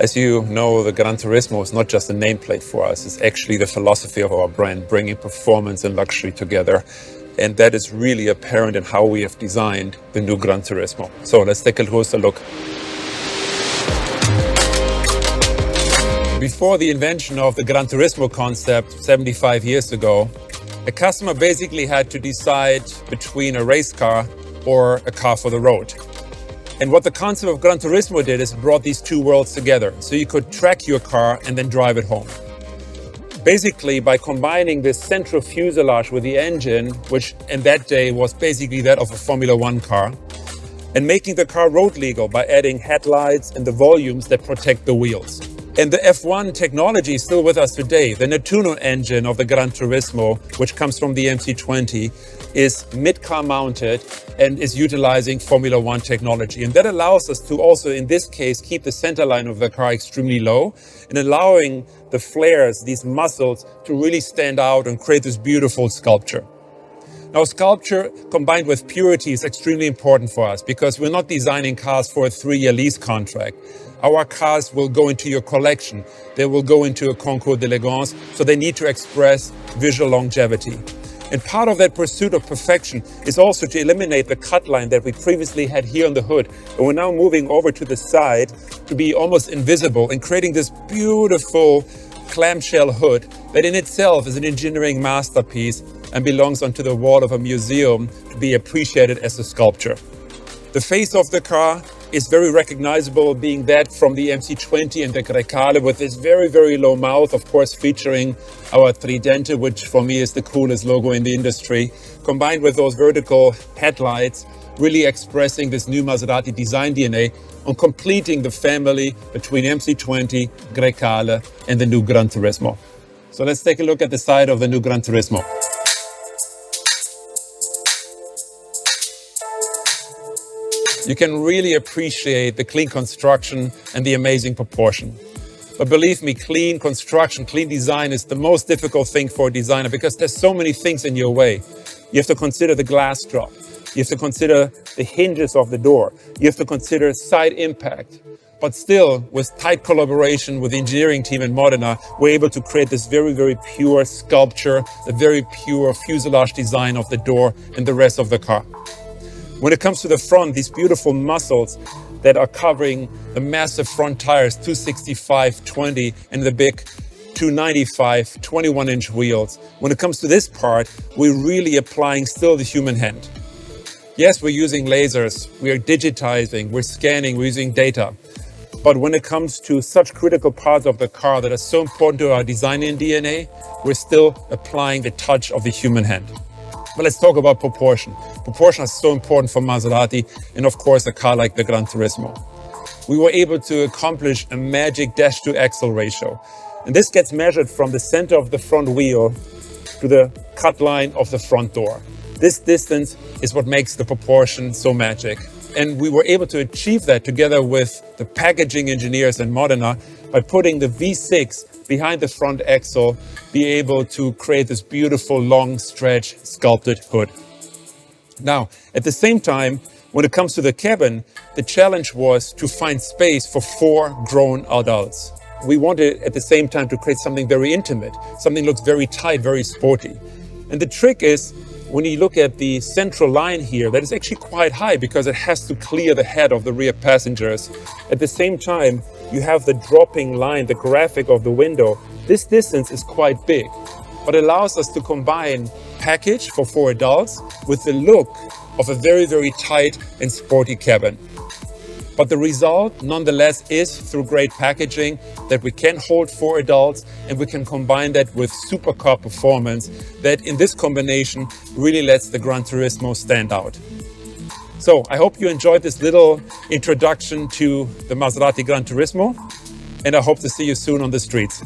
As you know, the Gran Turismo is not just a nameplate for us, it's actually the philosophy of our brand, bringing performance and luxury together. And that is really apparent in how we have designed the new Gran Turismo. So let's take a closer look. Before the invention of the Gran Turismo concept 75 years ago, a customer basically had to decide between a race car or a car for the road. And what the concept of Gran Turismo did is brought these two worlds together. So you could track your car and then drive it home. Basically, by combining this central fuselage with the engine, which in that day was basically that of a Formula One car, and making the car road legal by adding headlights and the volumes that protect the wheels. And the F1 technology is still with us today. The Nettuno engine of the Gran Turismo, which comes from the MC20, is mid-car mounted and is utilizing Formula One technology. And that allows us to also, in this case, keep the center line of the car extremely low and allowing the flares, these muscles, to really stand out and create this beautiful sculpture. Now, sculpture combined with purity is extremely important for us because we're not designing cars for a 3-year lease contract. Our cars will go into your collection. They will go into a concours d'elegance, so they need to express visual longevity. And part of that pursuit of perfection is also to eliminate the cut line that we previously had here on the hood. And we're now moving over to the side to be almost invisible and creating this beautiful clamshell hood that in itself is an engineering masterpiece and belongs onto the wall of a museum to be appreciated as a sculpture. The face of the car is very recognizable, being that from the MC20 and the Grecale with this very, very low mouth, of course, featuring our Tridente, which for me is the coolest logo in the industry, combined with those vertical headlights, really expressing this new Maserati design DNA on completing the family between MC20, Grecale, and the new Gran Turismo. So let's take a look at the side of the new Gran Turismo. You can really appreciate the clean construction and the amazing proportion. But believe me, clean construction, clean design is the most difficult thing for a designer because there's so many things in your way. You have to consider the glass drop. You have to consider the hinges of the door. You have to consider side impact. But still, with tight collaboration with the engineering team in Modena, we're able to create this very, very pure sculpture, the very pure fuselage design of the door and the rest of the car. When it comes to the front, these beautiful muscles that are covering the massive front tires, 265/20, and the big 295 21-inch wheels. When it comes to this part, we're really applying still the human hand. Yes, we're using lasers, we are digitizing, we're scanning, we're using data. But when it comes to such critical parts of the car that are so important to our design and DNA, we're still applying the touch of the human hand. But let's talk about proportion. Proportion is so important for Maserati and of course a car like the Gran Turismo. We were able to accomplish a magic dash-to-axle ratio. And this gets measured from the center of the front wheel to the cut line of the front door. This distance is what makes the proportion so magic. And we were able to achieve that together with the packaging engineers in Modena by putting the V6 behind the front axle, be able to create this beautiful long stretch sculpted hood. Now, at the same time, when it comes to the cabin, the challenge was to find space for 4 grown adults. We wanted at the same time to create something very intimate, something that looks very tight, very sporty. And the trick is, when you look at the central line here, that is actually quite high because it has to clear the head of the rear passengers. At the same time, you have the dropping line, the graphic of the window. This distance is quite big, but it allows us to combine package for 4 adults with the look of a very, very tight and sporty cabin. But the result, nonetheless, is through great packaging that we can hold 4 adults and we can combine that with supercar performance that in this combination really lets the Gran Turismo stand out. So I hope you enjoyed this little introduction to the Maserati Gran Turismo, and I hope to see you soon on the streets.